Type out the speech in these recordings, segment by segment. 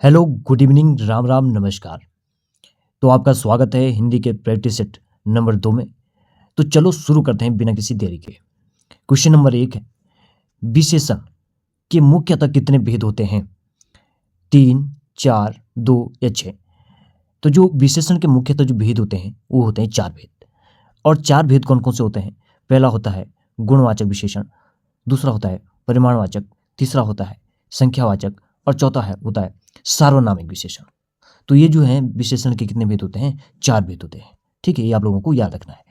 Hello, good evening, Ram Ram, नमस्कार। तो आपका स्वागत है हिंदी के प्रैक्टिस सेट नंबर 2 में। तो चलो शुरू करते हैं बिना किसी देरी के। क्वेश्चन नंबर 1 है, विशेषण के मुख्यतः कितने भेद होते हैं? 3, 4, 2 या 6? तो जो विशेषण के मुख्यतः जो भेद होते हैं वो होते हैं 4 भेद। और 4 भेद कौन कौन से होते हैं? पहला होता है गुणवाचक विशेषण, दूसरा होता है परिमाणवाचक, तीसरा होता है संख्यावाचक और चौथा होता है सार्वनामिक विशेषण। तो ये जो है विशेषण के कितने भेद होते हैं? 4 भेद होते हैं। ठीक है, ये आप लोगों को याद रखना है।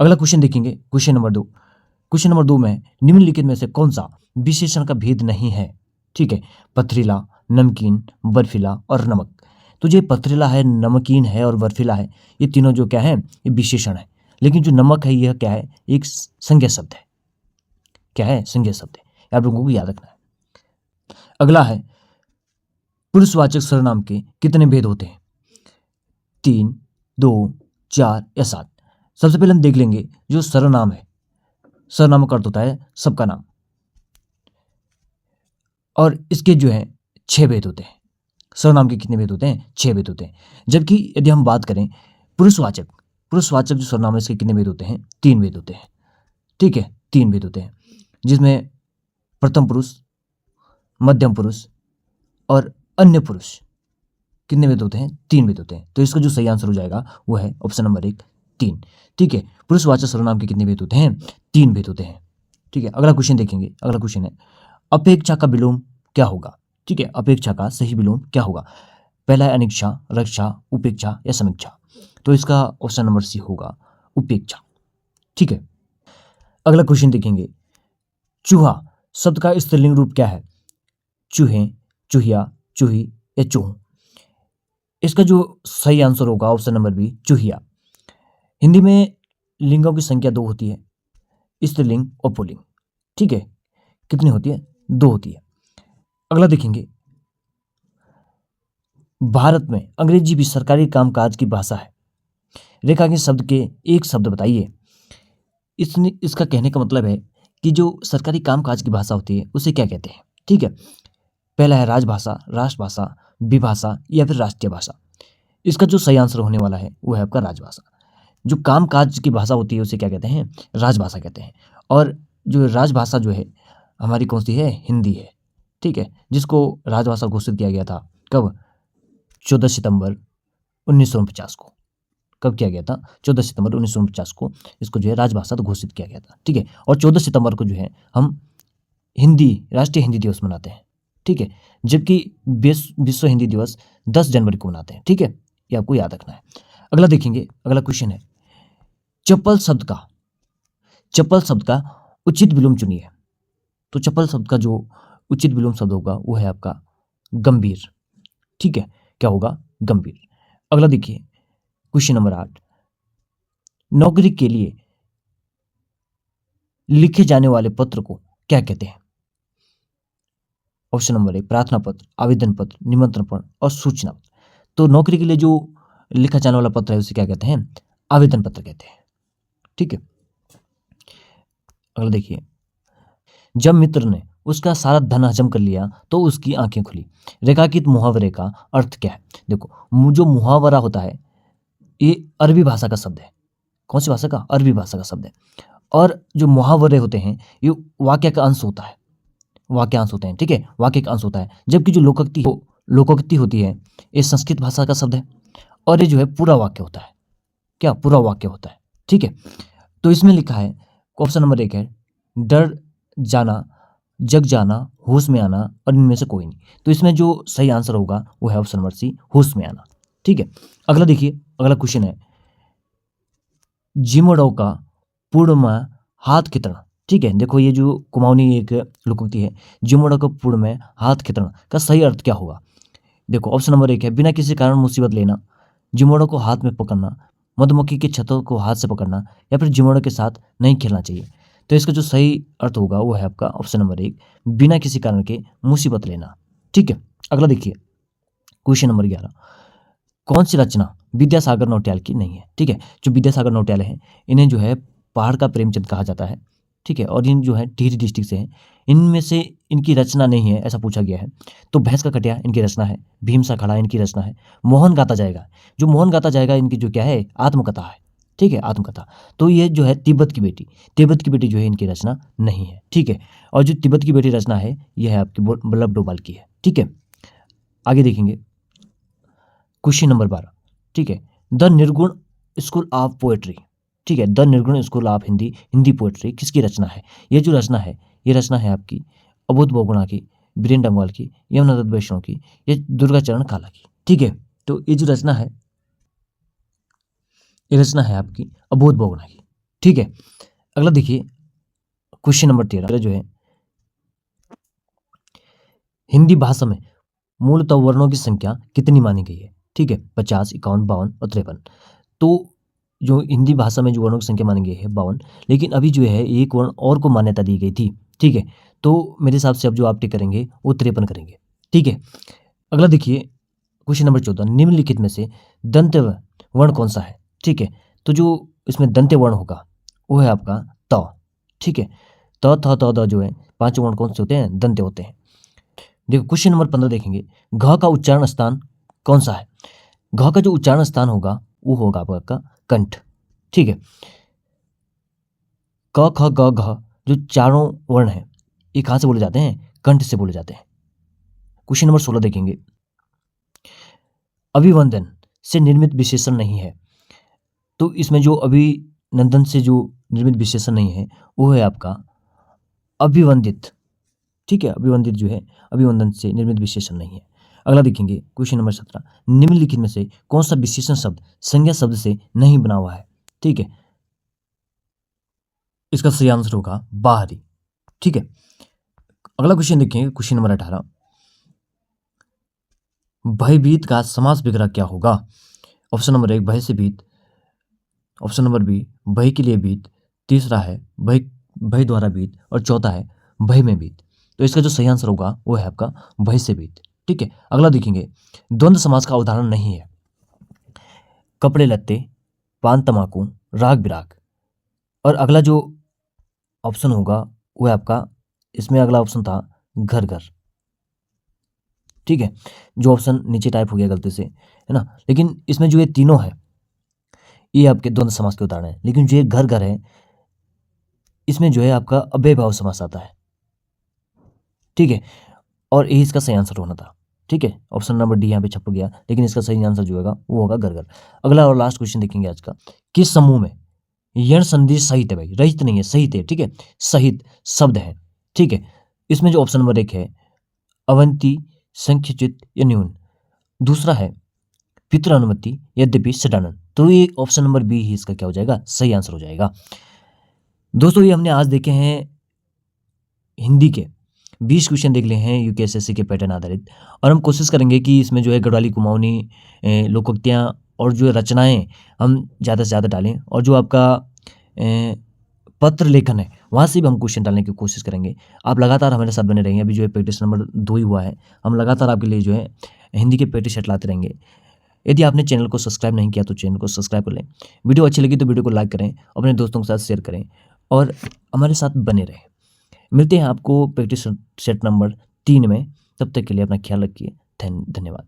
अगला क्वेश्चन देखेंगे, क्वेश्चन नंबर 2। क्वेश्चन नंबर 2 में निम्नलिखित में से कौन सा विशेषण का भेद नहीं है? ठीक है, पथरीला, नमकीन, बर्फीला और नमक। तो जो पथरीला है, नमकीन है और बर्फीला है, ये तीनों जो क्या है, ये विशेषण है। लेकिन जो नमक है यह क्या है? एक संज्ञा शब्द है। क्या है? संज्ञा शब्द है। आप लोगों को याद रखना है। अगला है पुरुषवाचक सर्वनाम के कितने भेद होते हैं? 3, 2, 4 या 7? सबसे पहले हम देख लेंगे जो सर्वनाम है। सर्वनाम का अर्थ होता है सबका नाम, और इसके जो है 6 भेद होते हैं। सर्वनाम के कितने भेद होते हैं? 6 भेद होते हैं। जबकि यदि हम बात करें पुरुषवाचक जो सर्वनाम है, इसके कितने भेद होते हैं? 3 भेद होते हैं। ठीक है, 3 भेद होते हैं, जिसमें प्रथम पुरुष, मध्यम पुरुष और अन्य पुरुष। कितने भेद होते हैं? 3 भेद होते हैं। तो इसका जो सही आंसर हो जाएगा वो है ऑप्शन नंबर 1, 3। ठीक है, पुरुषवाचक सर्वनाम के कितने भेद होते हैं? 3 भेद होते हैं। ठीक है, अगला क्वेश्चन देखेंगे। अगला क्वेश्चन है, अपेक्षा का विलोम क्या होगा? ठीक है, अपेक्षा का सही विलोम क्या होगा? पहला है अनिक्षा, रक्षा, उपेक्षा या समीक्षा। तो इसका ऑप्शन नंबर सी होगा उपेक्षा। ठीक है, अगला क्वेश्चन देखेंगे, चूहा शब्द का स्त्रीलिंग रूप क्या है? चूहे, चूहिया, चूही या चूह? इसका जो सही आंसर होगा ऑप्शन नंबर बी, चूहिया। हिंदी में लिंगों की संख्या 2 होती है, स्त्रीलिंग और पुल्लिंग। ठीक है, कितनी होती है? 2 होती है। अगला देखेंगे, भारत में अंग्रेजी भी सरकारी कामकाज की भाषा है। रेखांकित शब्द के एक शब्द बताइए। इसका कहने का मतलब है कि जो सरकारी कामकाज की भाषा होती है उसे क्या कहते हैं? ठीक है, पहला है राजभाषा, राष्ट्रभाषा, विभाषा या फिर राष्ट्रीय भाषा। इसका जो सही आंसर होने वाला है वो है आपका राजभाषा। जो कामकाज की भाषा होती है उसे क्या कहते हैं? राजभाषा कहते हैं। और जो राजभाषा जो है हमारी कौन सी है? हिंदी है। ठीक है, जिसको राजभाषा घोषित किया गया था कब? 14 सितंबर 1949 को। कब किया गया था? 14 सितंबर 1949 को इसको जो है राजभाषा तो घोषित किया गया था। ठीक है, और 14 सितंबर को जो है हम राष्ट्रीय हिंदी दिवस मनाते हैं। ठीक है, जबकि विश्व हिंदी दिवस 10 जनवरी को मनाते हैं। ठीक है, ये आपको याद रखना है। अगला देखेंगे, अगला क्वेश्चन है, चप्पल शब्द का उचित विलोम चुनिए। तो चप्पल शब्द का जो उचित विलोम शब्द होगा वो है आपका गंभीर। ठीक है, क्या होगा? गंभीर। अगला देखिए, क्वेश्चन नंबर 8, नौकरी के लिए लिखे जाने वाले पत्र को क्या कहते हैं? ऑप्शन नंबर 1, प्रार्थना पत्र, आवेदन पत्र, निमंत्रण पत्र और सूचना पत्र। तो नौकरी के लिए जो लिखा जाने वाला पत्र है उसे क्या कहते हैं? आवेदन पत्र कहते हैं। ठीक है, अगला देखिए, जब मित्र ने उसका सारा धन हजम कर लिया तो उसकी आंखें खुली। रेखांकित मुहावरे का अर्थ क्या है? देखो, जो मुहावरा होता है ये अरबी भाषा का शब्द है। कौन सी भाषा का? अरबी भाषा का शब्द है। और जो मुहावरे होते हैं ये वाक्य का अंश होता है, वाक्यांश होते हैं। ठीक है, वाक्य का अंश होता है। जबकि जो लोकोक्ति होती है ये संस्कृत भाषा का शब्द है, और ये जो है पूरा वाक्य होता है। क्या? पूरा वाक्य होता है। ठीक है, तो इसमें लिखा है ऑप्शन नंबर 1 है, डर जाना, जग जाना, होश में आना और इनमें से कोई नहीं। तो इसमें जो सही आंसर होगा वो है ऑप्शन नंबर सी, होश में आना। ठीक है, अगला देखिए, अगला क्वेश्चन है, जिमोड़ो का पूर्ण में हाथ खितरना। ठीक है, देखो ये जो कुमाऊनी एक लोकोक्ति है, जिमोड़ो का पूर्ण में हाथ खितरना का सही अर्थ क्या होगा? देखो, ऑप्शन नंबर 1 है, बिना किसी कारण मुसीबत लेना, जिमोड़ो को हाथ में पकड़ना, मधुमक्खी के छत्तों को हाथ से पकड़ना या फिर जिमोड़ो के साथ नहीं खेलना चाहिए। तो इसका जो सही अर्थ होगा वो है आपका ऑप्शन नंबर 1, बिना किसी कारण के मुसीबत लेना। ठीक है, अगला देखिए, क्वेश्चन नंबर 11, कौन सी रचना विद्यासागर नौटियाल की नहीं है? ठीक है, जो विद्यासागर नौटियाल हैं इन्हें जो है पहाड़ का प्रेमचंद कहा जाता है। ठीक है, और इन जो है टिहरी डिस्ट्रिक्ट से हैं। इनमें से इनकी रचना नहीं है, ऐसा पूछा गया है। तो भैंस का कटिया इनकी रचना है, भीम सा खड़ा इनकी रचना है, मोहन गाता जाएगा, जो मोहन गाता जाएगा इनकी जो क्या है, आत्मकथा है। ठीक है, आत्मकथा। तो ये जो है तिब्बत की बेटी जो है इनकी रचना नहीं है। ठीक है, और जो तिब्बत की बेटी रचना है यह है आपकी वल्लभ डोभाल की है। ठीक है, आगे देखेंगे क्वेश्चन नंबर 12। ठीक है, द निर्गुण स्कूल ऑफ पोएट्री। ठीक है, द निर्गुण स्कूल ऑफ हिंदी पोएट्री किसकी रचना है? ये जो रचना है ये रचना है आपकी अबोध बहुगुणा की, बीरेन डंगवाल की, यमुनादत्त वैष्णव की, ये दुर्गाचरण काला की। ठीक है, तो ये जो रचना है ये रचना है आपकी अबोध बहुगुणा की। ठीक है, अगला देखिए क्वेश्चन नंबर 13 जो है, हिंदी भाषा में मूलतः वर्णों की संख्या कितनी मानी गई है? ठीक है, 50, 51, 52 और 53। तो जो हिंदी भाषा में जो वर्णों की संख्या मानी गई है 52, लेकिन अभी जो है एक वर्ण और को मान्यता दी गई थी। ठीक है, तो मेरे हिसाब से अब जो आप टिक करेंगे वो 53 करेंगे। ठीक है, अगला देखिए क्वेश्चन नंबर 14, निम्नलिखित में से दंत्य वर्ण कौन सा है? ठीक है, तो जो इसमें दंत्य वर्ण होगा वो है आपका त। ठीक है, त थ त द जो है पांचों वर्ण कौन से होते हैं? दंत्य होते हैं। देखो क्वेश्चन नंबर 15 देखेंगे, घ का उच्चारण स्थान कौन सा है? घ का जो उच्चारण स्थान होगा वो होगा आपका कंठ। ठीक है, क ख ग घ जो चारों वर्ण हैं ये कहाँ से बोले जाते हैं? कंठ से बोले जाते हैं। क्वेश्चन नंबर 16 देखेंगे, अभिवंदन से निर्मित विशेषण नहीं है। तो इसमें जो अभिनंदन से जो निर्मित विशेषण नहीं है वो है आपका अभिवंदित। ठीक है, अभिवंदित जो है अभिवंदन से निर्मित विशेषण नहीं है। अगला देखेंगे क्वेश्चन नंबर 17, निम्नलिखित में से कौन सा विशेषण शब्द संज्ञा शब्द से नहीं बना हुआ है? ठीक है, इसका सही आंसर होगा बाहरी। ठीक है, अगला क्वेश्चन देखेंगे क्वेश्चन नंबर 18, भयभीत का समास विग्रह क्या होगा? ऑप्शन नंबर 1 भय से भीत, ऑप्शन नंबर बी भय के लिए भीत, तीसरा है भय भय द्वारा भीत, और चौथा है भय में भीत। तो इसका जो सही आंसर होगा वो है आपका भय से भीत। ठीक है, अगला देखेंगे, द्वंद्व समास का उदाहरण नहीं है। कपड़े लत्ते, पान तमाकू, राग बिराग। और अगला जो ऑप्शन होगा वो है आपका, इसमें अगला ऑप्शन था घर घर। ठीक है, जो ऑप्शन नीचे टाइप हो गया गलती से, है ना, लेकिन इसमें जो ये तीनों है ये आपके द्वंद्व समास के उदाहरण है। लेकिन जो ये घर घर है इसमें जो है आपका अव्ययभाव समास आता है। ठीक है, और यही इसका सही आंसर होना था। ठीक है, ऑप्शन नंबर डी यहाँ पे छप गया, लेकिन इसका सही आंसर जो होगा वो होगा घर घर। अगला और लास्ट क्वेश्चन देखेंगे आज का, किस समूह में यण संधि सहित है? भाई रहित नहीं है, सहित है। ठीक है, सहित शब्द है। ठीक है, इसमें जो ऑप्शन नंबर 1 है अवंती, संख्यचित या न्यून, दूसरा है पितृ अनुमति, यद्यपि सडानन। तो ये ऑप्शन नंबर बी ही इसका क्या हो जाएगा? सही आंसर हो जाएगा। दोस्तों ये हमने आज देखे हैं हिंदी के 20 क्वेश्चन देख लिए हैं यूकेएसएससी के पैटर्न आधारित, और हम कोशिश करेंगे कि इसमें जो है गढ़वाली, कुमाऊनी, लोकोक्तियाँ और जो रचनाएं हम ज़्यादा से ज़्यादा डालें, और जो आपका पत्र लेखन है वहाँ से भी हम क्वेश्चन डालने की कोशिश करेंगे। आप लगातार हमारे साथ बने रहेंगे। अभी जो है प्रैक्टिस नंबर 2 ही हुआ है, हम लगातार आपके लिए जो है हिंदी के प्रैक्टिस सेट लाते रहेंगे। यदि आपने चैनल को सब्सक्राइब नहीं किया तो चैनल को सब्सक्राइब कर लें। वीडियो अच्छी लगी तो वीडियो को लाइक करें, अपने दोस्तों के साथ शेयर करें और हमारे साथ बने रहें। मिलते हैं आपको प्रैक्टिस सेट नंबर 3 में। तब तक के लिए अपना ख्याल रखिए। धन्यवाद।